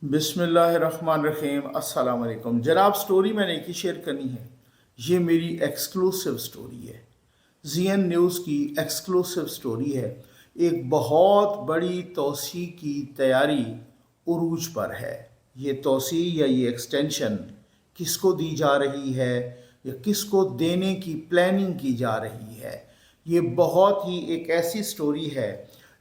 बिस्मिल्लाहिर्रहमानिर्रहीम। अस्सलाम वालेकुम जनाब। स्टोरी मैंने एक ही शेयर करनी है। ये मेरी एक्सक्लूसिव स्टोरी है, ज़ीएन न्यूज़ की एक्सक्लूसिव स्टोरी है। एक बहुत बड़ी तोसी की तैयारी उरूज पर है। ये तोसी या ये एक्सटेंशन किसको दी जा रही है या किसको देने की प्लानिंग की जा रही है, ये बहुत ही एक ऐसी स्टोरी है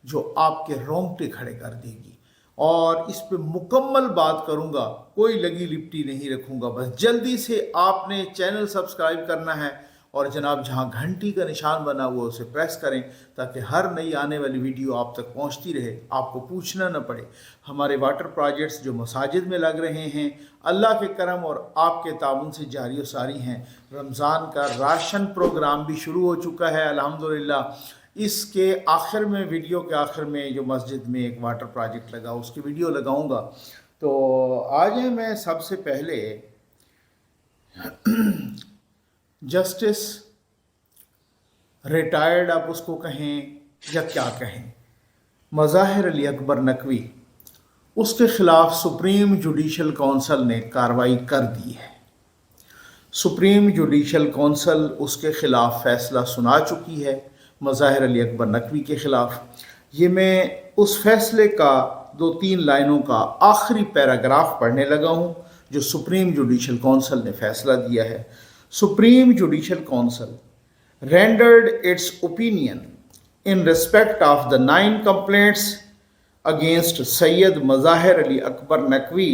जो आपके रोंगटे खड़े कर देगी। और इस पे मुकम्मल बात करूंगा, कोई लगी लिपटी नहीं रखूंगा। बस जल्दी से आपने चैनल सब्सक्राइब करना है और जनाब जहां घंटी का निशान बना हुआ उसे प्रेस करें ताकि हर नई आने वाली वीडियो आप तक पहुंचती रहे, आपको पूछना न पड़े। हमारे वाटर प्रोजेक्ट्स जो मसाजिद में लग रहे हैं, अल्लाह के करम और आपके ताउन से जारी व सारी हैं। रमज़ान का राशन प्रोग्राम भी शुरू हो चुका है अल्हम्दुलिल्लाह। इसके आखिर में, वीडियो के आखिर में जो मस्जिद में एक वाटर प्रोजेक्ट लगा उसकी वीडियो लगाऊंगा। तो आज मैं सबसे पहले जस्टिस रिटायर्ड आप उसको कहें या क्या कहें, मज़ाहिर अली अकबर नकवी, उसके ख़िलाफ़ सुप्रीम जुडिशल कौंसिल ने कार्रवाई कर दी है। सुप्रीम जुडिशल कौंसिल उसके ख़िलाफ़ फ़ैसला सुना चुकी है, मज़ाहिर अली अकबर नकवी के ख़िलाफ़। ये मैं उस फैसले का 2-3 लाइनों का आखिरी पैराग्राफ पढ़ने लगा हूँ जो सुप्रीम जुडिशल कौंसिल ने फ़ैसला दिया है। Supreme judicial council rendered it's opinion in respect of the 9 complaints against Syed Mazahir Ali Akbar Naqvi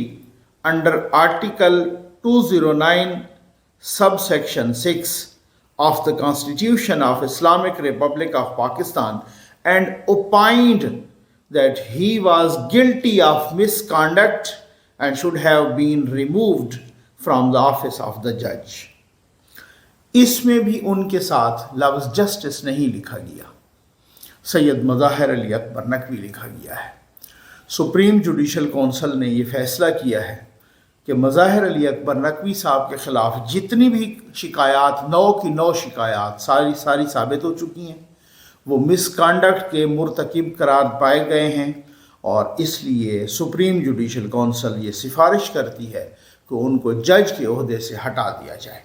under article 209 subsection 6 of the Constitution of Islamic Republic of Pakistan and opined that he was guilty of misconduct and should have been removed from the office of the judge. इसमें भी उनके साथ लफ्ज़ justice नहीं लिखा गया, सैयद मज़ाहिर अली अकबर नकवी लिखा गया है। सुप्रीम जुडिशल कौंसिल ने ये फ़ैसला किया है कि मज़ाहिर अली अकबर नकवी साहब के ख़िलाफ़ जितनी भी शिकायत, 9 की 9 शिकायत सारी साबित हो चुकी हैं। वो मिसकंडक्ट के मुर्तकिब करार पाए गए हैं और इसलिए सुप्रीम जुडिशल कौंसिल ये सिफारिश करती है कि उनको जज के ओहदे से हटा दिया जाए।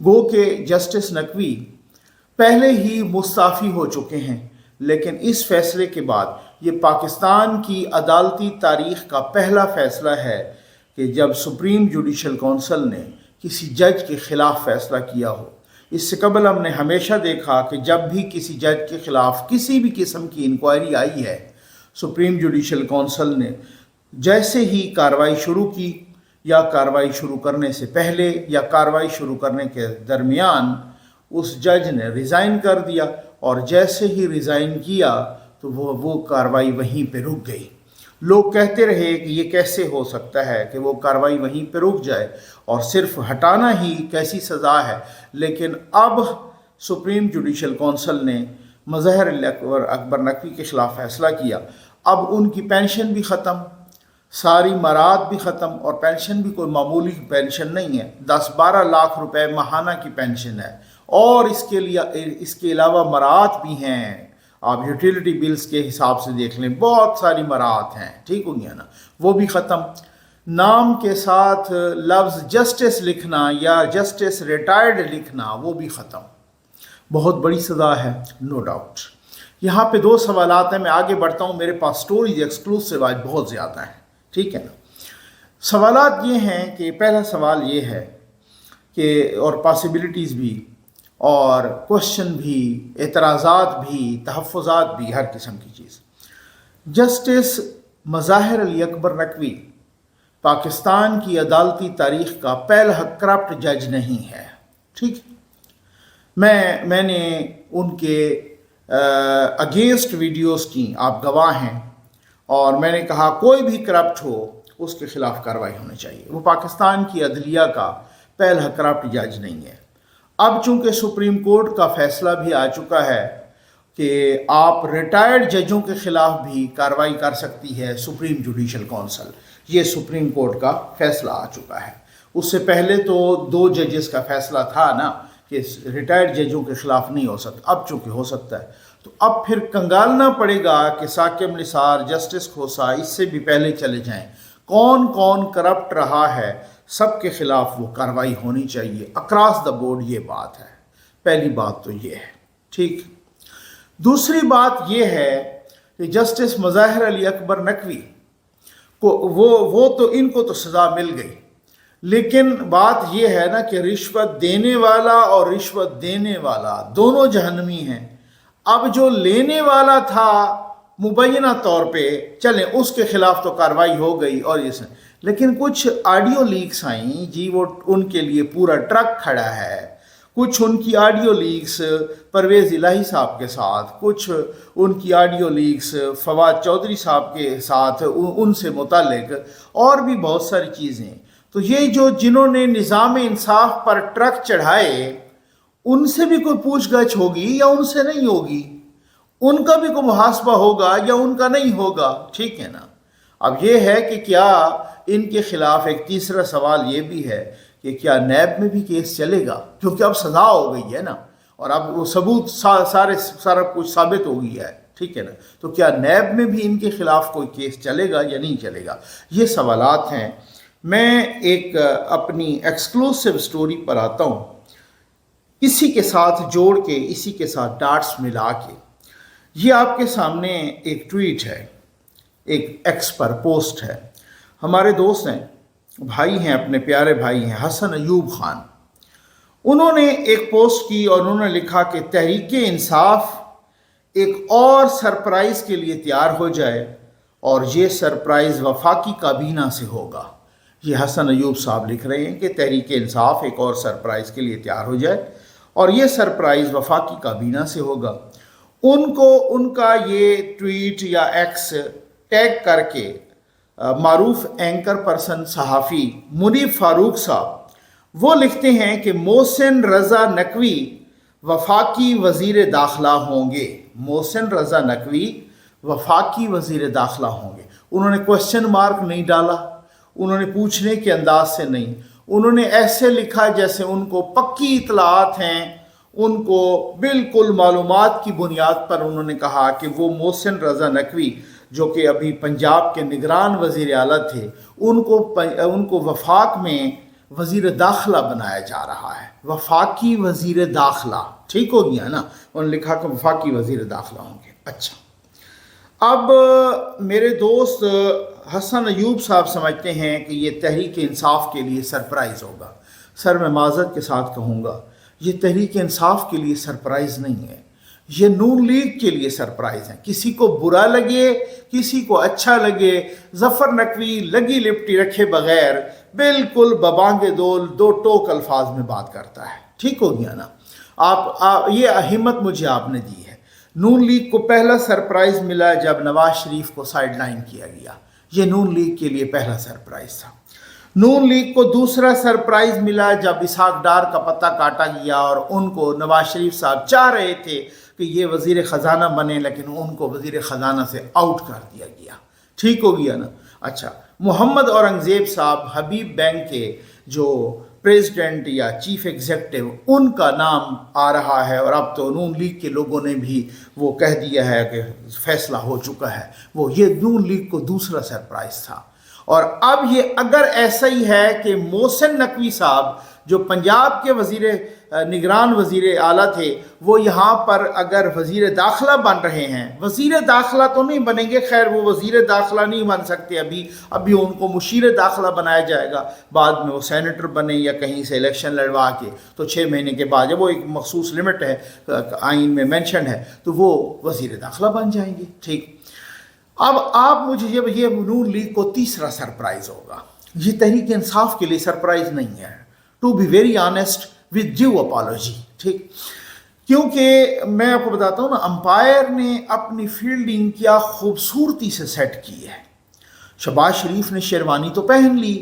गो के जस्टिस नकवी पहले ही मुस्ताफ़ी हो चुके हैं, लेकिन इस फैसले के बाद ये पाकिस्तान की अदालती तारीख़ का पहला फ़ैसला है कि जब सुप्रीम जुडिशल कौंसिल ने किसी जज के ख़िलाफ़ फ़ैसला किया हो। इससे कबल हमने हमेशा देखा कि जब भी किसी जज के ख़िलाफ़ किसी भी किस्म की इंक्वायरी आई है, सुप्रीम जुडिशल कौंसिल ने जैसे ही कार्रवाई शुरू की या कार्रवाई शुरू करने से पहले या कार्रवाई शुरू करने के दरमियान उस जज ने रिज़ाइन कर दिया और जैसे ही रिज़ाइन किया तो वो कार्रवाई वहीं पे रुक गई। लोग कहते रहे कि ये कैसे हो सकता है कि वो कार्रवाई वहीं पर रुक जाए और सिर्फ हटाना ही कैसी सज़ा है। लेकिन अब सुप्रीम जुडिशल कौंसिल ने मज़ाहिर अली अकबर नकवी के ख़िलाफ़ फ़ैसला किया। अब उनकी पेंशन भी ख़त्म, सारी मराद भी ख़त्म, और पेंशन भी कोई मामूली पेंशन नहीं है, 10-12 लाख रुपए माहाना की पेंशन है। और इसके अलावा मराद भी हैं, आप यूटिलिटी बिल्स के हिसाब से देख लें, बहुत सारी मराहत हैं, ठीक हो गया ना, वो भी ख़त्म। नाम के साथ लफ्ज़ जस्टिस लिखना या जस्टिस रिटायर्ड लिखना वो भी ख़त्म। बहुत बड़ी सज़ा है, नो डाउट। यहाँ पे 2 सवालात हैं, मैं आगे बढ़ता हूँ, मेरे पास स्टोरीज एक्सक्लूसिव आज बहुत ज़्यादा हैं, ठीक है ना। सवालात ये हैं कि पहला सवाल ये है कि, और पॉसिबिलिटीज़ भी और क्वेश्चन भी, एतराज़ात भी, तहफ़्फ़ुज़ात भी, हर किस्म की चीज़। जस्टिस मज़ाहिर अली अकबर नकवी पाकिस्तान की अदालती तारीख़ का पहला करप्ट जज नहीं है, ठीक। मैंने उनके अगेंस्ट वीडियोस की, आप गवाह हैं, और मैंने कहा कोई भी करप्ट हो उसके ख़िलाफ़ कार्रवाई होनी चाहिए। वो पाकिस्तान की अदलिया का पहला करप्ट जज नहीं है। अब चूंकि सुप्रीम कोर्ट का फ़ैसला भी आ चुका है कि आप रिटायर्ड जजों के ख़िलाफ़ भी कार्रवाई कर सकती है सुप्रीम जुडिशल कौंसिल, ये सुप्रीम कोर्ट का फ़ैसला आ चुका है। उससे पहले तो 2 जजेस का फ़ैसला था ना कि रिटायर्ड जजों के ख़िलाफ़ नहीं हो सकता, अब चूँकि हो सकता है तो अब फिर कंगालना पड़ेगा कि साकिब निसार, जस्टिस खोसा इससे भी पहले चले जाएं। कौन कौन करप्ट रहा है, सब के खिलाफ वो कार्रवाई होनी चाहिए अक्रॉस द बोर्ड। ये बात है, पहली बात तो ये है। ठीक, दूसरी बात ये है कि जस्टिस मुज़ाहिर अली अकबर नकवी को वो तो इनको तो सज़ा मिल गई, लेकिन बात ये है ना कि रिश्वत देने वाला और रिश्वत देने वाला दोनों जहन्नमी हैं। अब जो लेने वाला था मुबैना तौर पे चलें, उसके खिलाफ तो कार्रवाई हो गई और ये लेकिन कुछ ऑडियो लीक्स आई जी, वो उनके लिए पूरा ट्रक खड़ा है। कुछ उनकी ऑडियो लीक्स परवेज़ इलाही साहब के साथ, कुछ उनकी ऑडियो लीक्स फवाद चौधरी साहब के साथ, उनसे मुतालिक और भी बहुत सारी चीज़ें। तो ये जो जिन्होंने निज़ाम इंसाफ पर ट्रक चढ़ाए, उनसे भी कोई पूछगछ होगी या उनसे नहीं होगी, उनका भी कोई मुहासबा होगा या उनका नहीं होगा। ठीक है ना। अब ये है कि क्या इनके खिलाफ एक तीसरा सवाल ये भी है कि क्या नैब में भी केस चलेगा, क्योंकि अब सज़ा हो गई है ना, और अब वो सबूत सारा कुछ साबित हो गया है। ठीक है ना। तो क्या नैब में भी इनके खिलाफ कोई केस चलेगा या नहीं चलेगा, ये सवालात हैं। मैं एक अपनी एक्सक्लूसिव स्टोरी पर आता हूँ, इसी के साथ जोड़ के, इसी के साथ डाट्स मिला के। ये आपके सामने एक ट्वीट है, एक एक्स पर पोस्ट है। हमारे दोस्त हैं, भाई हैं, अपने प्यारे भाई हैं, हसन अयूब खान। उन्होंने एक पोस्ट की और उन्होंने लिखा कि तहरीक इंसाफ एक और सरप्राइज़ के लिए तैयार हो जाए, और ये सरप्राइज़ वफाकी काबीना से होगा। ये हसन अयूब साहब लिख रहे हैं कि तहरीक इंसाफ एक और सरप्राइज़ के लिए तैयार हो जाए, और ये सरप्राइज़ वफाकी काबीना से होगा। उनको उनका ये ट्वीट या एक्स टैग करके मारूफ एंकर पर्सन सहाफ़ी मुनीफ फारूक साहब वो लिखते हैं कि मोहसिन रज़ा नकवी वफाकी वज़ीर दाखिला होंगे। मोहसिन रज़ा नकवी वफाकी वज़ीर दाखिला होंगे। उन्होंने क्वेश्चन मार्क नहीं डाला, उन्होंने पूछने के अंदाज से नहीं, उन्होंने ऐसे लिखा जैसे उनको पक्की इतलात हैं, उनको बिल्कुल मालूमात की बुनियाद पर उन्होंने कहा कि वो मोहसिन रज़ा नकवी जो कि अभी पंजाब के निगरान वज़ीर आला थे, उनको वफाक में वज़ीर दाखिला बनाया जा रहा है। वफाकी वज़ीर दाखिला, ठीक हो गया ना। उन्होंने लिखा कि वफाकी वज़ीर दाखिला होंगे। अच्छा, अब मेरे दोस्त हसन अयूब साहब समझते हैं कि ये तहरीक इंसाफ के लिए सरप्राइज़ होगा। सर, मैं माज़रत के साथ कहूँगा, ये तहरीक इंसाफ के लिए सरप्राइज़ नहीं है, ये नून लीग के लिए सरप्राइज़ है। किसी को बुरा लगे, किसी को अच्छा लगे, ज़फ़र नकवी लगी लिपटी रखे बग़ैर बिल्कुल बबांगे दोल दो टोक अल्फाज में बात करता है। ठीक हो गया ना। आप ये हिम्मत मुझे आपने दी है। नून लीग को पहला सरप्राइज़ मिला जब नवाज शरीफ को साइडलाइन किया गया, ये नून लीग के लिए पहला सरप्राइज़ था। नून लीग को दूसरा सरप्राइज़ मिला जब इसहाक डार का पत्ता काटा गया और उनको नवाज शरीफ साहब चाह रहे थे कि ये वज़ीर ख़जाना बने, लेकिन उनको वज़ीर ख़जाना से आउट कर दिया गया। ठीक हो गया ना। अच्छा, मोहम्मद औरंगज़ेब साहब हबीब बैंक के जो प्रेसिडेंट या चीफ एग्जीक्यूटिव, उनका नाम आ रहा है, और अब तो नून लीग के लोगों ने भी वो कह दिया है कि फैसला हो चुका है। वो ये नून लीग को दूसरा सरप्राइज़ था। और अब ये अगर ऐसा ही है कि मोहसिन नकवी साहब जो पंजाब के निगरान वज़ीर आला थे, वो यहाँ पर अगर वज़ीर दाखिला बन रहे हैं, वज़ीर दाखिला तो नहीं बनेंगे, खैर वो वज़ीर दाखिला नहीं बन सकते अभी उनको मुशीर दाखिला बनाया जाएगा। बाद में वो सेनेटर बने या कहीं से इलेक्शन लड़वा के, तो 6 महीने के बाद जब वो एक मखसूस लिमिट है आइन में मेंशन है, तो वो वज़ीर दाखिला बन जाएंगे। ठीक, अब आप मुझे ये नून लीग को तीसरा सरप्राइज़ होगा, ये तहरीक इंसाफ के लिए सरप्राइज़ नहीं है, to be very honest with due apology. ठीक, क्योंकि मैं आपको बताता हूँ ना, अंपायर ने अपनी फील्डिंग क्या खूबसूरती से सेट की है। शहबाज शरीफ ने शेरवानी तो पहन ली,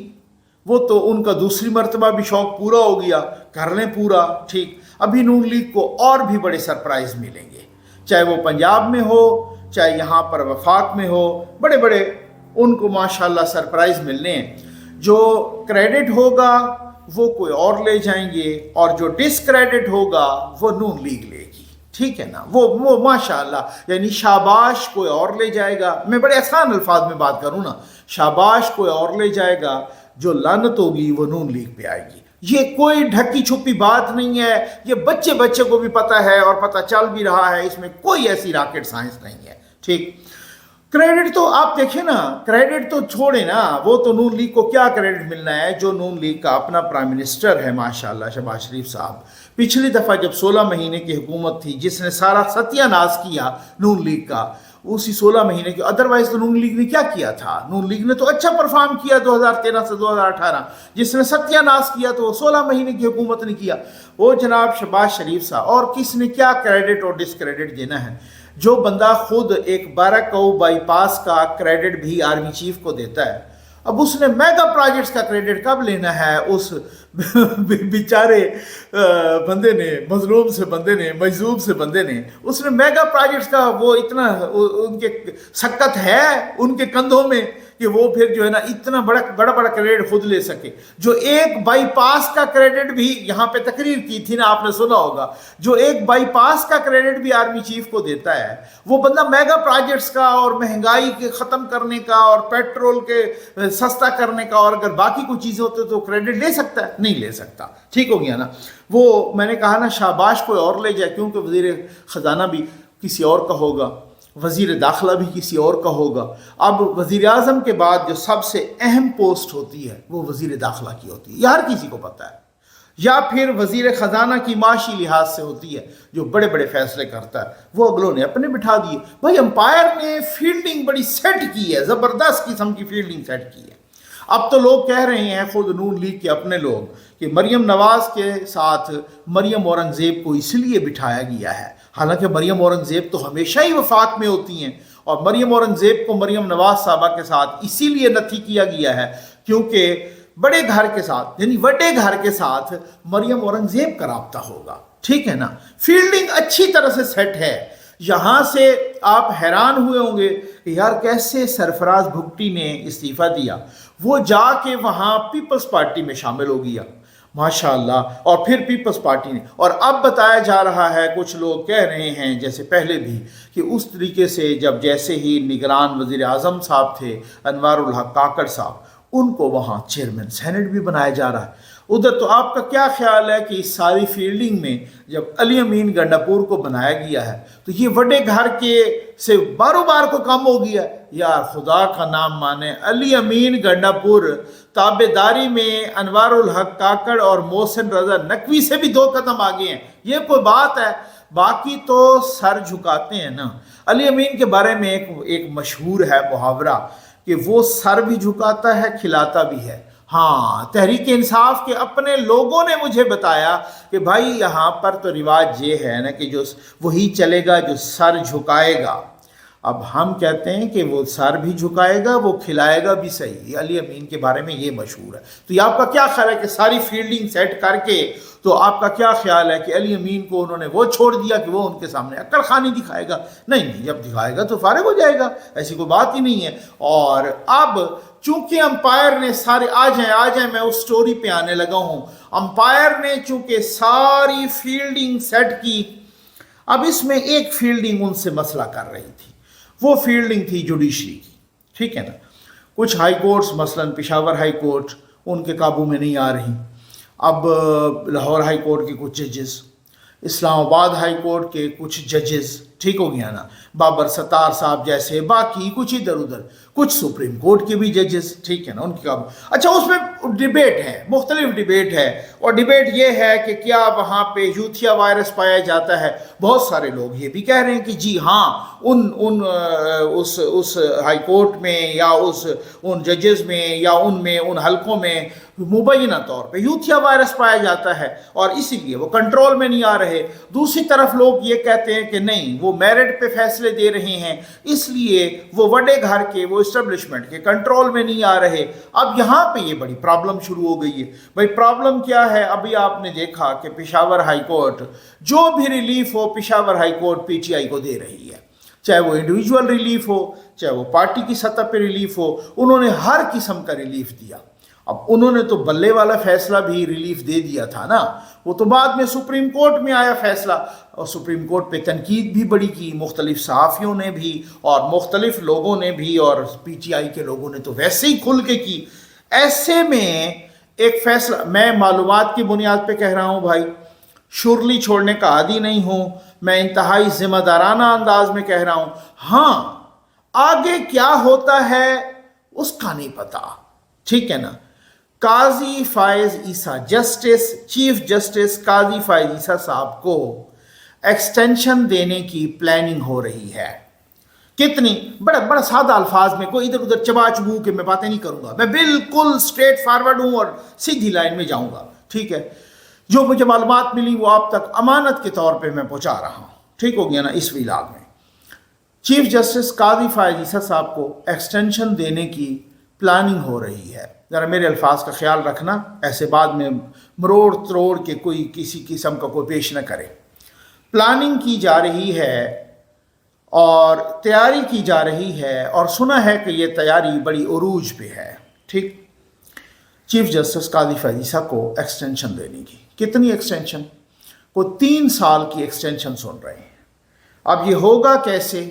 वो तो उनका दूसरी मरतबा भी शौक़ पूरा हो गया, कर लें पूरा। ठीक, अभी नून लीग को और भी बड़े सरप्राइज़ मिलेंगे, चाहे वो पंजाब में हो, चाहे यहाँ पर वफाक में हो, बड़े बड़े उनको माशाल्लाह सरप्राइज़ मिलने हैं। जो क्रेडिट होगा वो कोई और ले जाएंगे, और जो डिसक्रेडिट होगा वो नून लीग लेगी। ठीक है ना, वो माशाअल्लाह, यानी शाबाश कोई और ले जाएगा, मैं बड़े आसान अल्फाज में बात करूँ ना, शाबाश कोई और ले जाएगा, जो लानत होगी वो नून लीग पे आएगी। ये कोई ढकी छुपी बात नहीं है, ये बच्चे बच्चे को भी पता है और पता चल भी रहा है, इसमें कोई ऐसी रॉकेट साइंस नहीं है। ठीक, क्रेडिट तो आप देखें ना, क्रेडिट तो छोड़े ना, वो तो नून लीग को क्या क्रेडिट मिलना है, जो नून लीग का अपना प्राइम मिनिस्टर है माशाल्लाह शहबाज शरीफ साहब, पिछली दफ़ा जब 16 महीने की हुकूमत थी जिसने सारा सत्यानाश किया नून लीग का, उसी 16 महीने की, अदरवाइज तो नून लीग ने क्या किया था, नून लीग ने तो अच्छा परफॉर्म किया 2013 से 2018, जिसने सत्यानाश किया तो वो 16 महीने की हुकूमत ने किया, वो जनाब शहबाज शरीफ साहब। और किसने क्या क्रेडिट और डिसक्रेडिट देना है, जो बंदा खुद एक बाराकऊ बाईपास का क्रेडिट भी आर्मी चीफ को देता है, अब उसने मेगा प्रोजेक्ट्स का क्रेडिट कब लेना है उस बेचारे बंदे ने, मजलूम से बंदे ने, मजलूम से बंदे ने, उसने मेगा प्रोजेक्ट्स का वो इतना उनके सकत है उनके कंधों में कि वो फिर जो है ना इतना बड़ा क्रेडिट खुद ले सके। जो एक बाईपास का क्रेडिट भी, यहाँ पे तकरीर की थी ना आपने सुना होगा, जो एक बाईपास का क्रेडिट भी आर्मी चीफ को देता है, वो बंदा मेगा प्रोजेक्ट्स का और महंगाई के ख़त्म करने का और पेट्रोल के सस्ता करने का और अगर बाकी कोई चीज़ें होती तो क्रेडिट ले सकता है, नहीं ले सकता। ठीक हो गया ना, वो मैंने कहा ना शाबाश कोई और ले जाए, क्योंकि वज़ीर ख़जाना भी किसी और का होगा, वज़ीर दाखिला भी किसी और का होगा। अब वज़ीर आज़म के बाद जो सबसे अहम पोस्ट होती है वो वज़ीर दाखिला की होती है, हर किसी को पता है, या फिर वज़ीर ख़जाना की माशी लिहाज से होती है जो बड़े बड़े फैसले करता है, वो अगलों ने अपने बिठा दिए। भाई अंपायर ने फील्डिंग बड़ी सेट की है, ज़बरदस्त किस्म की फील्डिंग सेट की है। अब तो लोग कह रहे हैं, खुद नून लीग के अपने लोग, कि मरियम नवाज़ के साथ मरियम औरंगज़ेब को इसलिए बिठाया गया है, हालांकि मरियम औरंगज़ेब तो हमेशा ही वफाक में होती हैं, और मरियम औरंगज़ेब को मरियम नवाज़ साहबा के साथ इसीलिए नथी किया गया है क्योंकि बड़े घर के साथ, यानी बड़े घर के साथ मरियम औरंगज़ेब का राब्ता होगा। ठीक है ना, फील्डिंग अच्छी तरह से सेट है। यहाँ से आप हैरान हुए होंगे कि यार कैसे सरफराज भुट्टी ने इस्तीफ़ा दिया, वो जाके वहाँ पीपल्स पार्टी में शामिल हो गया माशाअल्लाह, और फिर पीपल्स पार्टी ने, और अब बताया जा रहा है, कुछ लोग कह रहे हैं जैसे पहले भी, कि उस तरीके से जब जैसे ही निगरान वज़ीर आज़म साहब थे अनवारुल हक काकड़ साहब, उनको वहाँ चेयरमैन सेनेट भी बनाया जा रहा है उधर। तो आपका क्या ख्याल है कि इस सारी फील्डिंग में जब अली अमीन गंडापुर को बनाया गया है तो ये बड़े घर के से बारों बार को कम हो गया? यार खुदा का नाम माने, अली अमीन गंडापुर ताबेदारी में अनवारुल हक काकड़ और मोहसिन रजा नकवी से भी 2 कदम आगे हैं, ये कोई बात है? बाकी तो सर झुकाते हैं ना। अली अमीन के बारे में एक मशहूर है मुहावरा कि वो सर भी झुकाता है खिलाता भी है। हाँ, तहरीक इंसाफ के अपने लोगों ने मुझे बताया कि भाई यहाँ पर तो रिवाज ये है ना कि जो वही चलेगा जो सर झुकाएगा। अब हम कहते हैं कि वो सर भी झुकाएगा, वो खिलाएगा भी सही। अली अमीन के बारे में ये मशहूर है। तो ये आपका क्या ख्याल है कि सारी फील्डिंग सेट करके, तो आपका क्या ख्याल है कि अली अमीन को उन्होंने वो छोड़ दिया कि वो उनके सामने अक्ल खानी दिखाएगा? नहीं, जब दिखाएगा तो फारिग हो जाएगा, ऐसी कोई बात ही नहीं है। और अब चूंकि अंपायर ने सारे, आ जाए मैं उस स्टोरी पे आने लगा हूं। अंपायर ने चूंकि सारी फील्डिंग सेट की, अब इसमें एक फील्डिंग उनसे मसला कर रही थी, वो फील्डिंग थी जुडिशरी की। ठीक है ना, कुछ हाई कोर्ट्स, मसलन पेशावर हाई कोर्ट उनके काबू में नहीं आ रही। अब लाहौर हाई कोर्ट के कुछ जजेस, इस्लामाबाद हाई कोर्ट के कुछ जजेस, ठीक हो गया ना, बाबर सत्तार साहब जैसे, बाकी कुछ इधर उधर, कुछ सुप्रीम कोर्ट के भी जजेस, ठीक है ना, उनकी काबू। अच्छा, उसमें डिबेट है, मुख्तलिफ डिबेट है, और डिबेट ये है कि क्या वहाँ पे यूथिया वायरस पाया जाता है। बहुत सारे लोग ये भी कह रहे हैं कि जी हाँ, उस हाई कोर्ट में या उन जजेस में या उनमें उन हलकों में मुबैना तौर पे यूथिया वायरस पाया जाता है और इसीलिए वो कंट्रोल में नहीं आ रहे। दूसरी तरफ लोग ये कहते हैं कि नहीं, वो मेरिट पे फैसले दे रहे हैं, इसलिए वो बड़े घर के, वो इस्टेब्लिशमेंट के कंट्रोल में नहीं आ रहे। अब यहाँ पे ये बड़ी प्रॉब्लम शुरू हो गई है। भाई प्रॉब्लम क्या है? अभी आपने देखा कि पेशावर हाई कोर्ट जो भी रिलीफ हो, पेशावर हाई कोर्ट पीटीआई को दे रही है, चाहे वो इंडिविजुअल रिलीफ हो, चाहे वो पार्टी की सतह पर रिलीफ हो, उन्होंने हर किस्म का रिलीफ दिया। अब उन्होंने तो बल्ले वाला फैसला भी रिलीफ दे दिया था ना, वो तो बाद में सुप्रीम कोर्ट में आया फैसला, और सुप्रीम कोर्ट पे तनकीद भी बड़ी की, मुख्तलिफ सहाफ़ियों ने भी और मुख्तलिफ लोगों ने भी, और PTI के लोगों ने तो वैसे ही खुल के की। ऐसे में एक फैसला, मैं मालूमात की बुनियाद पे कह रहा हूँ भाई, शुरली छोड़ने का आदी नहीं हूँ, मैं इंतहाई जिम्मेदाराना अंदाज में कह रहा हूँ। हाँ, आगे क्या होता है उसका नहीं पता, ठीक है ना। काजी फायज ईसा, जस्टिस, चीफ जस्टिस काजी फायज ईसा साहब को एक्सटेंशन देने की प्लानिंग हो रही है। कितनी, बड़ा सादा अल्फाज में, कोई इधर उधर चबा चबू के मैं बातें नहीं करूंगा, मैं बिल्कुल स्ट्रेट फॉरवर्ड हूं और सीधी लाइन में जाऊंगा, ठीक है। जो मुझे मालूमात मिली वो आप तक अमानत के तौर पे मैं पहुंचा रहा हूं, ठीक हो गया ना। इस विलाग में चीफ जस्टिस काजी फायज ईसा साहब को एक्सटेंशन देने की प्लानिंग हो रही है। ज़रा मेरे अल्फाज का ख्याल रखना, ऐसे बाद में मरोड़ तरोड़ के कोई किसी किस्म का कोई पेश न करे। प्लानिंग की जा रही है और तैयारी की जा रही है, और सुना है कि ये तैयारी बड़ी उरूज पे है, ठीक। चीफ जस्टिस काजी फायज ईसा को एक्सटेंशन देने की, कितनी एक्सटेंशन, को 3 साल की एक्सटेंशन सुन रहे हैं। अब ये होगा कैसे?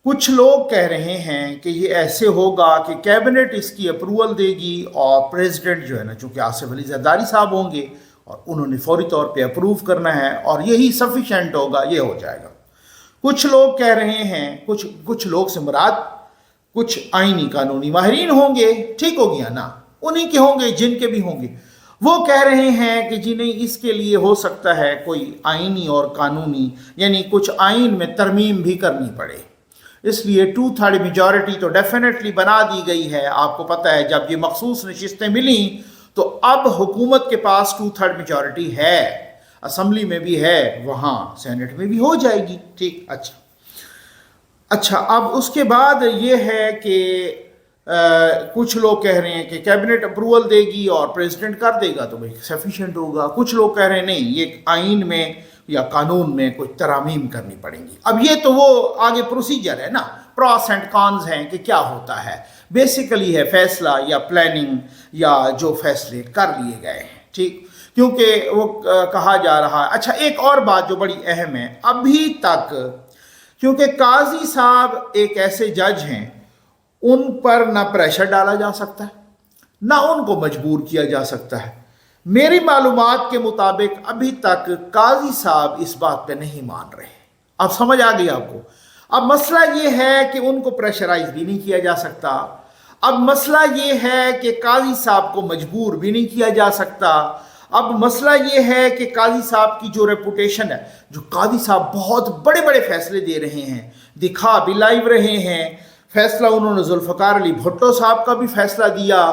कुछ लोग कह रहे हैं कि ये ऐसे होगा कि कैबिनेट इसकी अप्रूवल देगी और प्रेसिडेंट जो है ना, चूँकि आसिफ अली जरदारी साहब होंगे और उन्होंने फौरी तौर पे अप्रूव करना है और यही सफिशेंट होगा, ये हो जाएगा। कुछ लोग कह रहे हैं, कुछ लोग से मुराद कुछ आईनी कानूनी माहिरीन होंगे, ठीक हो गया ना, उन्हीं के होंगे जिनके भी होंगे, वो कह रहे हैं कि जी नहीं, इसके लिए हो सकता है कोई आईनी और कानूनी, यानी कुछ आइन में तरमीम भी करनी पड़े, इसलिए 2/3 मेजॉरिटी तो डेफिनेटली बना दी गई है। आपको पता है जब ये मखसूस नशिस्तें मिली तो अब हुकूमत के पास 2/3 मेजॉरिटी है, असम्बली में भी है, वहाँ सेनेट में भी हो जाएगी, ठीक। अच्छा, अब उसके बाद ये है कि कुछ लोग कह रहे हैं कि कैबिनेट अप्रूवल देगी और प्रेसिडेंट कर देगा तो भाई सफिशिएंट होगा। कुछ लोग कह रहे हैं नहीं, ये आइन में या कानून में कुछ तरामीम करनी पड़ेंगी। अब ये तो वो आगे प्रोसीजर है ना, प्रॉस एंड कॉन्स हैं कि क्या होता है। बेसिकली है फैसला या प्लानिंग या जो फैसले कर लिए गए हैं, ठीक, क्योंकि वो कहा जा रहा है। अच्छा, एक और बात जो बड़ी अहम है, अभी तक क्योंकि काजी साहब एक ऐसे जज हैं, उन पर ना प्रेशर डाला जा सकता है, ना उनको मजबूर किया जा सकता है। मेरी मालूमात के मुताबिक अभी तक काजी साहब इस बात पे नहीं मान रहे। अब समझ आ गई आपको? अब मसला ये है कि उनको प्रेशराइज भी नहीं किया जा सकता। अब मसला ये है कि काजी साहब को मजबूर भी नहीं किया जा सकता। अब मसला ये है कि काजी साहब की जो रेपुटेशन है, जो काजी साहब बहुत बड़े बड़े फैसले दे रहे हैं, दिखा भी लाइव रहे हैं। फैसला उन्होंने जुल्फ़िकार अली भुट्टो साहब का भी फैसला दिया,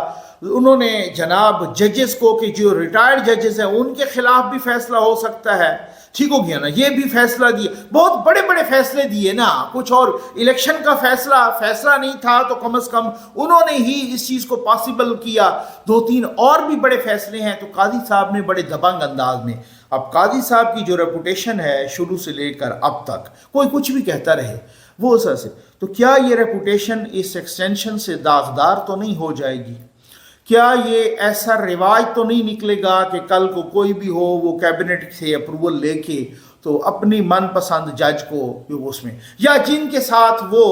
उन्होंने जनाब जजेस को कि जो रिटायर्ड जजेस हैं उनके खिलाफ भी फैसला हो सकता है, ठीक हो गया ना, ये भी फैसला दिया। बहुत बड़े बड़े फैसले दिए ना, कुछ और इलेक्शन का फैसला नहीं था तो कम से कम उन्होंने ही इस चीज़ को पॉसिबल किया। 2-3 और भी बड़े फैसले हैं। तो काजी साहब ने बड़े दबंग अंदाज में, अब काजी साहब की जो रेपुटेशन है शुरू से लेकर अब तक, कोई कुछ भी कहता रहे वो सर से, तो क्या ये रेपुटेशन इस एक्सटेंशन से दागदार तो नहीं हो जाएगी? क्या ये ऐसा रिवाज तो नहीं निकलेगा कि कल को कोई भी हो वो कैबिनेट से अप्रूवल लेके तो अपनी मनपसंद जज को उसमें, या जिनके साथ वो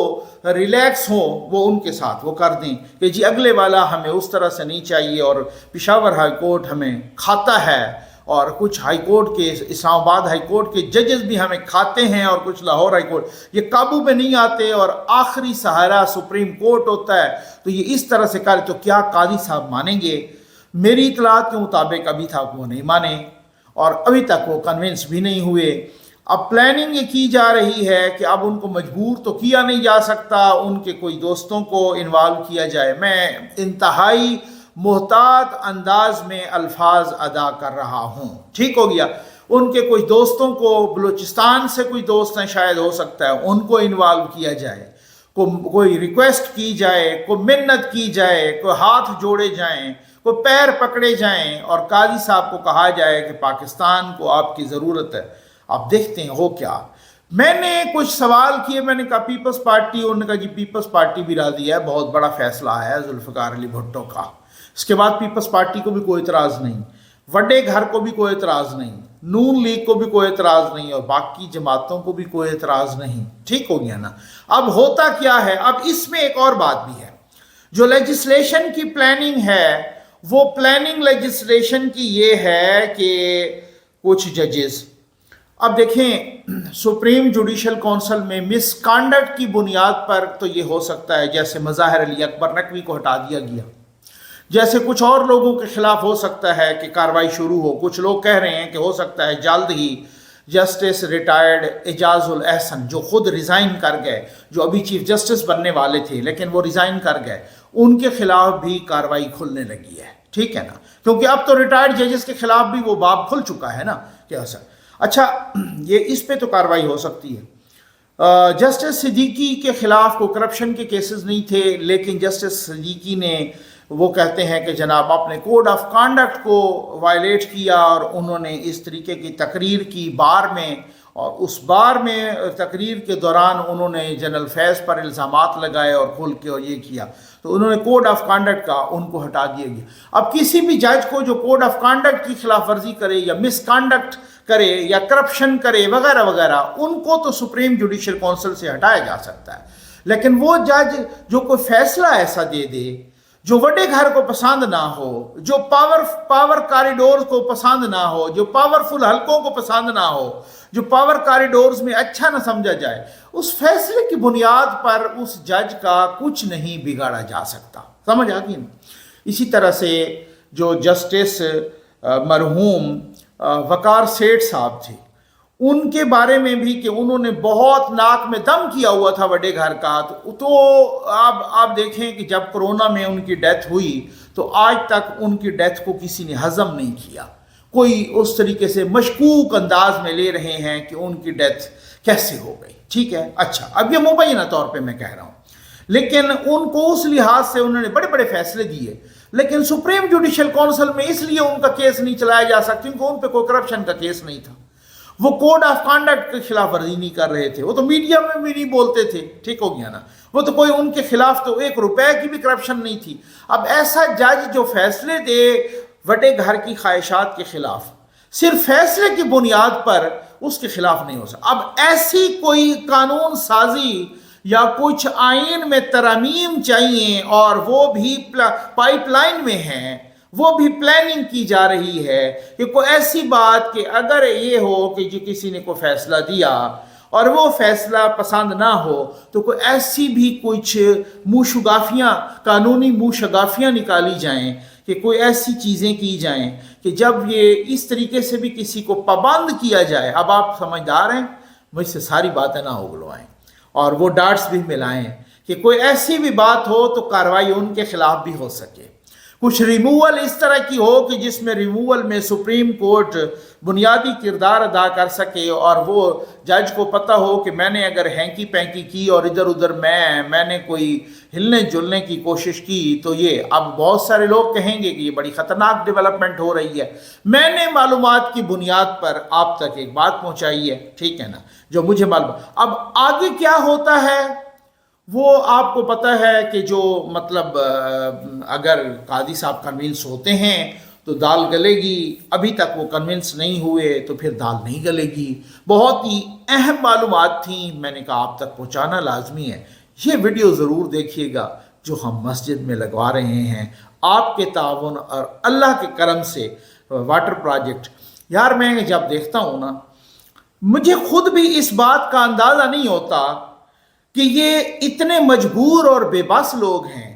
रिलैक्स हो वो उनके साथ वो कर दें कि जी अगले वाला हमें उस तरह से नहीं चाहिए, और पेशावर हाई कोर्ट हमें खाता है और कुछ हाई कोर्ट के, इस्लामाबाद हाई कोर्ट के जजेस भी हमें खाते हैं और कुछ लाहौर हाई कोर्ट, ये काबू में नहीं आते और आखिरी सहारा सुप्रीम कोर्ट होता है। तो ये इस तरह से करे तो क्या काजी साहब मानेंगे? मेरी इतलात के मुताबिक अभी तक वो नहीं माने और अभी तक वो कन्विंस भी नहीं हुए। अब प्लानिंग ये की जा रही है कि अब उनको मजबूर तो किया नहीं जा सकता, उनके कोई दोस्तों को इन्वॉल्व किया जाए। मैं इंतहाई मोहतात अंदाज में अल्फाज अदा कर रहा हूँ, ठीक हो गया। उनके कुछ दोस्तों को, बलूचिस्तान से कोई दोस्त हैं शायद, हो सकता है उनको इन्वॉल्व किया जाए, कोई रिक्वेस्ट की जाए, कोई मिन्नत की जाए, कोई हाथ जोड़े जाएं, कोई पैर पकड़े जाएं और काजी साहब को कहा जाए कि पाकिस्तान को आपकी ज़रूरत है। आप देखते हैं हो क्या। मैंने कुछ सवाल किए, मैंने कहा पीपल्स पार्टी, उन्होंने कहा जी पीपल्स पार्टी भी राजी है, बहुत बड़ा फैसला आया है जुल्फ़िकार अली भुट्टो का। इसके बाद पीपल्स पार्टी को भी कोई इतराज़ नहीं, वड्डे घर को भी कोई इतराज़ नहीं, नून लीग को भी कोई इतराज़ नहीं, और बाकी जमातों को भी कोई इतराज़ नहीं। ठीक हो गया ना। अब होता क्या है, अब इसमें एक और बात भी है, जो लेजिस्लेशन की प्लानिंग है वो प्लानिंग लेजिस्लेशन की ये है कि कुछ जजेस, अब देखें सुप्रीम जुडिशल काउंसिल में मिसकंडक्ट की बुनियाद पर तो ये हो सकता है, जैसे मज़ाहिर अली अकबर नकवी को हटा दिया गया, जैसे कुछ और लोगों के खिलाफ हो सकता है कि कार्रवाई शुरू हो। कुछ लोग कह रहे हैं कि हो सकता है जल्द ही जस्टिस रिटायर्ड एजाजुल एहसन, जो खुद रिज़ाइन कर गए, जो अभी चीफ जस्टिस बनने वाले थे लेकिन वो रिज़ाइन कर गए, उनके खिलाफ भी कार्रवाई खुलने लगी है। ठीक है ना, क्योंकि अब तो रिटायर्ड जजेस के खिलाफ भी वो बाब खुल चुका है ना। क्या सर, अच्छा ये इस पे तो कार्रवाई हो सकती है। जस्टिस सिद्दीकी के खिलाफ को करप्शन के केसेस नहीं थे, लेकिन जस्टिस सिद्दीकी ने, वो कहते हैं कि जनाब आपने कोड ऑफ कंडक्ट को वायलेट किया, और उन्होंने इस तरीके की तकरीर की बार में, और उस बार में तकरीर के दौरान उन्होंने जनरल फैज़ पर इल्ज़ामात लगाए और खुल के और ये किया, तो उन्होंने कोड ऑफ कंडक्ट का उनको हटा दिया गया। अब किसी भी जज को जो कोड ऑफ कंडक्ट की खिलाफ वर्जी करे या मिसकंडक्ट करे या करप्शन करे वगैरह वगैरह, उनको तो सुप्रीम जुडिशल काउंसिल से हटाया जा सकता है, लेकिन वो जज जो कोई फैसला ऐसा दे दे जो वड्डे घर को पसंद ना हो, जो पावर कॉरिडोर्स को पसंद ना हो, जो पावरफुल हलकों को पसंद ना हो, जो पावर कॉरिडोर्स में अच्छा ना समझा जाए, उस फैसले की बुनियाद पर उस जज का कुछ नहीं बिगाड़ा जा सकता। समझ आ गई। इसी तरह से जो जस्टिस मरहूम वकार सेठ साहब थे, उनके बारे में भी कि उन्होंने बहुत नाक में दम किया हुआ था वड्डे घर का, तो आप देखें कि जब कोरोना में उनकी डेथ हुई तो आज तक उनकी डेथ को किसी ने हजम नहीं किया। कोई उस तरीके से मशकूक अंदाज में ले रहे हैं कि उनकी डेथ कैसे हो गई। ठीक है, अच्छा अब ये मुबैना तौर पे मैं कह रहा हूँ, लेकिन उनको उस लिहाज से उन्होंने बड़े बड़े फैसले दिए, लेकिन सुप्रीम जुडिशल काउंसिल में इसलिए उनका केस नहीं चलाया जा सकता क्योंकि उन पर कोई करप्शन का केस नहीं था। वो कोड ऑफ कंडक्ट के खिलाफ वर्जी नहीं कर रहे थे, वो तो मीडिया में भी नहीं बोलते थे। ठीक हो गया ना, वो तो कोई उनके खिलाफ तो एक रुपए की भी करप्शन नहीं थी। अब ऐसा जज जो फैसले दे वड्डे घर की ख्वाहिशात के खिलाफ, सिर्फ फैसले की बुनियाद पर उसके खिलाफ नहीं हो सकता। अब ऐसी कोई कानून साजी या कुछ आइन में तरमीम चाहिए, और वो भी पाइपलाइन में है, वो भी प्लानिंग की जा रही है कि कोई ऐसी बात कि अगर ये हो कि जो किसी ने कोई फैसला दिया और वो फैसला पसंद ना हो, तो कोई ऐसी भी कुछ मुशगाफियाँ, कानूनी मुशगाफियाँ निकाली जाएं कि कोई ऐसी चीज़ें की जाएं कि जब ये इस तरीके से भी किसी को पाबंद किया जाए। अब आप समझदार हैं, मुझसे सारी बातें ना उगलवाएं और वो डार्ट्स भी मिलाएं कि कोई ऐसी भी बात हो तो कार्रवाई उनके खिलाफ भी हो सके। कुछ रिमूवल इस तरह की हो कि जिसमें रिमूवल में सुप्रीम कोर्ट बुनियादी किरदार अदा कर सके, और वो जज को पता हो कि मैंने अगर हैंकी पैंकी की और इधर उधर मैंने कोई हिलने जुलने की कोशिश की तो ये, अब बहुत सारे लोग कहेंगे कि ये बड़ी ख़तरनाक डेवलपमेंट हो रही है। मैंने मालूमात की बुनियाद पर आप तक एक बात पहुंचाई है, ठीक है ना, जो मुझे मालूम। अब आगे क्या होता है वो आपको पता है कि जो मतलब अगर कादी साहब कन्विंस होते हैं तो दाल गलेगी, अभी तक वो कन्विंस नहीं हुए तो फिर दाल नहीं गलेगी। बहुत ही अहम मालूमात थी, मैंने कहा आप तक पहुंचाना लाजमी है। ये वीडियो ज़रूर देखिएगा जो हम मस्जिद में लगवा रहे हैं आपके ताउन और अल्लाह के करम से। वाटर प्रोजेक्ट, यार मैं जब देखता हूँ ना, मुझे खुद भी इस बात का अंदाज़ा नहीं होता कि ये इतने मजबूर और बेबस लोग हैं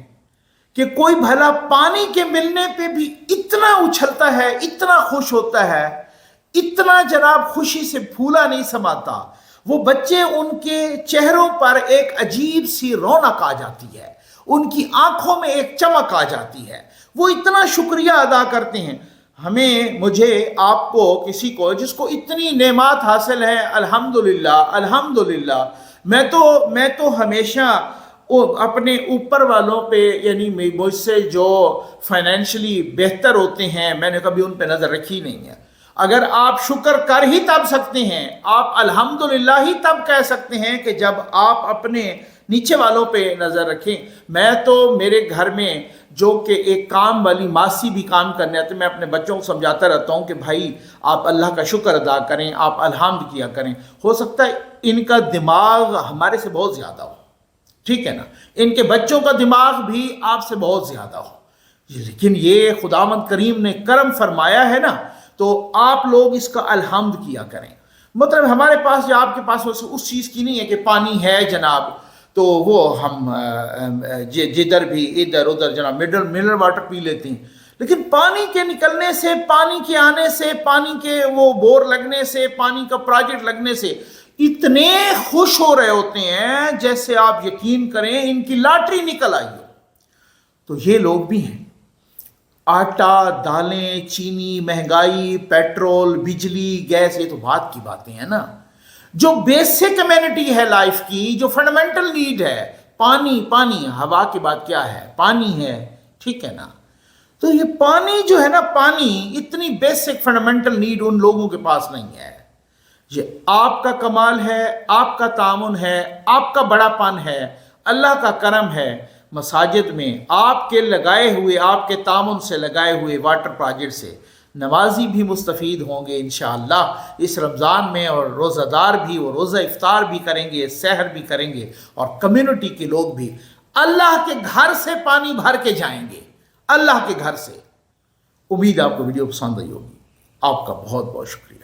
कि कोई भला पानी के मिलने पे भी इतना उछलता है, इतना खुश होता है, इतना जनाब खुशी से फूला नहीं समाता। वो बच्चे, उनके चेहरों पर एक अजीब सी रौनक आ जाती है, उनकी आंखों में एक चमक आ जाती है, वो इतना शुक्रिया अदा करते हैं। हमें, मुझे, आपको, किसी को जिसको इतनी नेमात हासिल है, अल्हम्दुलिल्लाह अल्हम्दुलिल्लाह। मैं तो हमेशा अपने ऊपर वालों पे, यानी मुझसे जो फाइनेंशियली बेहतर होते हैं, मैंने कभी उन पे नज़र रखी नहीं है। اگر آپ شکر کر ہی تب سکتے ہیں، آپ الحمدللہ ہی تب کہہ سکتے ہیں کہ جب آپ اپنے نیچے والوں پہ نظر رکھیں۔ میں تو میرے گھر میں جو کہ ایک کام والی ماسی بھی کام کرنے آتے، میں اپنے بچوں کو سمجھاتا رہتا ہوں کہ بھائی آپ اللہ کا شکر ادا کریں، آپ الحمد کیا کریں۔ ہو سکتا ہے ان کا دماغ ہمارے سے بہت زیادہ ہو، ٹھیک ہے نا، ان کے بچوں کا دماغ بھی آپ سے بہت زیادہ ہو، لیکن یہ خداوند کریم نے کرم فرمایا ہے نا، تو آپ لوگ اس کا الحمد کیا کریں۔ مطلب ہمارے پاس یا آپ کے پاس اس چیز کی نہیں ہے کہ پانی ہے جناب تو وہ ہم جدھر بھی ادھر ادھر جناب منرل واٹر پی لیتے ہیں، لیکن پانی کے نکلنے سے، پانی کے آنے سے، پانی کے وہ بور لگنے سے، پانی کا پروجیکٹ لگنے سے اتنے خوش ہو رہے ہوتے ہیں جیسے آپ یقین کریں ان کی لاٹری نکل آئی ہو۔ تو یہ لوگ بھی ہیں، آٹا، دالیں، چینی، مہنگائی، پیٹرول، بجلی، گیس، یہ تو بات کی باتیں ہیں نا۔ جو بیسک کمیونٹی ہے لائف کی، جو فنڈامنٹل نیڈ ہے، پانی، ہوا کی بات کیا ہے، پانی ہے، ٹھیک ہے نا۔ تو یہ پانی جو ہے نا، پانی اتنی بیسک فنڈامنٹل نیڈ ان لوگوں کے پاس نہیں ہے۔ یہ آپ کا کمال ہے، آپ کا تعاون ہے، آپ کا بڑا پن ہے، اللہ کا کرم ہے۔ مساجد میں آپ کے لگائے ہوئے، آپ کے تعاون سے لگائے ہوئے واٹر پروجیکٹ سے نمازی بھی مستفید ہوں گے انشاءاللہ اس رمضان میں، اور روزہ دار بھی، وہ روزہ افطار بھی کریں گے، سحر بھی کریں گے، اور کمیونٹی کے لوگ بھی اللہ کے گھر سے پانی بھر کے جائیں گے، اللہ کے گھر سے۔ امید آپ کو ویڈیو پسند آئی ہوگی۔ آپ کا بہت بہت شکریہ۔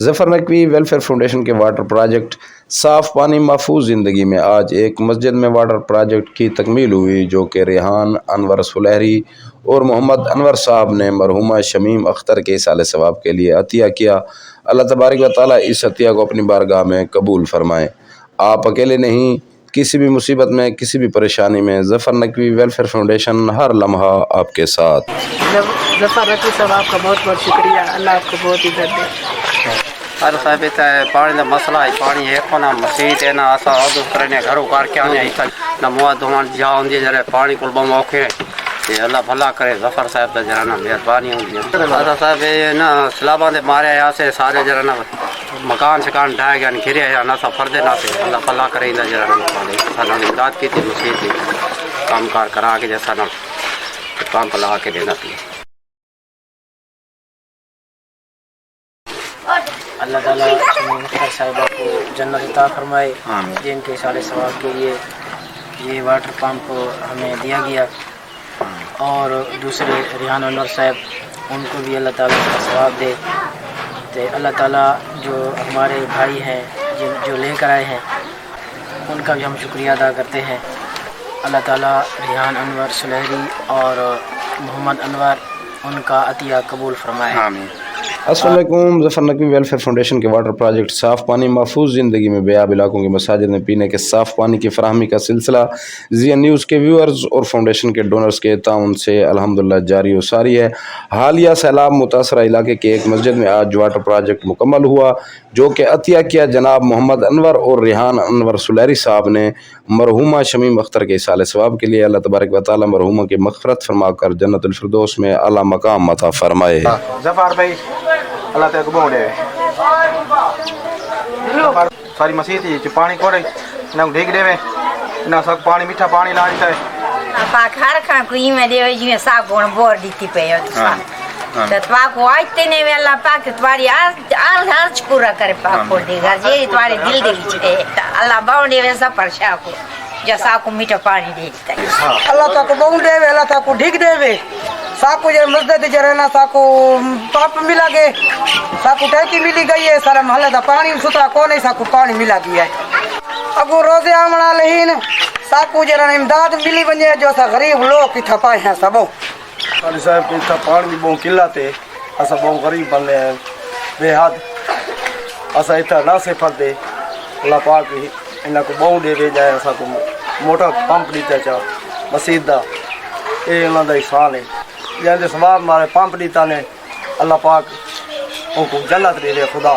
ظفر نقوی ویلفیئر فاؤنڈیشن کے واٹر پروجیکٹ صاف پانی محفوظ زندگی میں آج ایک مسجد میں واٹر پروجیکٹ کی تکمیل ہوئی، جو کہ ریحان انور سلیری اور محمد انور صاحب نے مرحومہ شمیم اختر کے ایصال ثواب کے لیے عطیہ کیا۔ اللہ تبارک و تعالیٰ اس عطیہ کو اپنی بارگاہ میں قبول فرمائے۔ آپ اکیلے نہیں، کسی بھی مصیبت میں، کسی بھی پریشانی میں ظفر نقوی ویلفیئر فاؤنڈیشن ہر لمحہ آپ کے ساتھ۔ ظفر نقوی صاحب آپ کا بہت بہت شکریہ، اللہ آپ کو بہت عزت دے۔ ہر صاحب پانی کا مسئلہ ہے، پانی ہے کو نہ مسیت ہے نہ اسا عدو کرنے گھروں کار کے آنے نہ منہ دھوان جا ہوندی جڑے پانی کو بم اوکھے تے اللہ بھلا کرے۔ ظفر صاحب تے جڑا نا مہربانی ہوندی ہے۔ اسا صاحب نا سلاباں دے مارے ایسے سارے جڑا نا مکان شکان ڈھائے گئے گھرے یا نہ سفر دے نہ سے اللہ بھلا کرے جڑا نا سنا امداد کی تے مسیت کام کار کرا کے جیسا نا کام پلا کے دینا تھی۔ اللہ تعالیٰ مختار صاحبہ کو جنت عطا فرمائے، جن کے ایصال ثواب کے لیے یہ واٹر پمپ ہمیں دیا گیا، اور دوسرے ریحان انور صاحب ان کو بھی اللہ تعالیٰ کا ثواب دے۔ تو اللہ تعالیٰ جو ہمارے بھائی ہیں جو لے کر آئے ہیں ان کا بھی ہم شکریہ ادا کرتے ہیں۔ اللہ تعالیٰ ریحان انور سلیری اور محمد انور ان کا عطیہ قبول فرمائے۔ آمین۔ السلام علیکم۔ ظفر نقوی ویلفیئر فاؤنڈیشن کے واٹر پروجیکٹ صاف پانی محفوظ زندگی میں بیاب علاقوں کے مساجد میں پینے کے صاف پانی کی فراہمی کا سلسلہ زی این نیوز کے ویورز اور فاؤنڈیشن کے ڈونرز کے تعاون سے الحمدللہ جاری و ساری ہے۔ حالیہ سیلاب متاثرہ علاقے کے ایک مسجد میں آج واٹر پروجیکٹ مکمل ہوا، جو کہ عطیہ کیا جناب محمد انور اور ریحان انور سلیری صاحب نے مرحومہ شمیم اختر کے ایصال ثواب کے لیے۔ اللہ تبارک و تعالیٰ مرحومہ کی مغفرت فرما کر جنت الفردوس میں اعلیٰ مقام عطا فرمائے۔ ظفر بھائی اللہ تعالیٰ کو بہت ہے ساری مسیح پانی کو رہی نہ ڈھیک دے نہ سب پانی میٹھا پانی لا دیتا ہے پاک ہر کھان کو میں دے جی ساگ گون بور دیتی پے پاک واجتے نے اللہ پاک تمہاری عرض پورا کرے، پاک کو دے گا جی تمہارے دل دے وچ دے اللہ باؤنڈے ویسا پرشا کو جیسا کو میٹھا پانی دیتا ہے۔ اللہ تعالیٰ کو باؤنڈ دے اللہ تعالیٰ کو ڈھیک دے ساکو جو مسجد جرنا ساکو پاپ ملا گئے، ساکو ٹینکی ملی گئی ہے، سارا محلے دا پانی ستھرا کونے ساکو پانی ملا گیا ہے۔ اگو روزے آمنا لہین ساکو جرنا امداد ملی ونجے جو سا غریب لوگ اتھا پائے ہیں سبوں علی صاحب اتھا پانی بہت قلت ہے، اسا بہت غریب بندے ہیں بے حد، اسا اتھا نہ سے پھر دے اللہ پاک انہاں کو بہت دے جائے، اسا کو موٹا پمپ دیتا چاہ مسجد دا، اے انہاں دا احسان ہے جن ثواب مارے پمپ دیتا نے اللہ پاک ان کو جنت دے دے خدا۔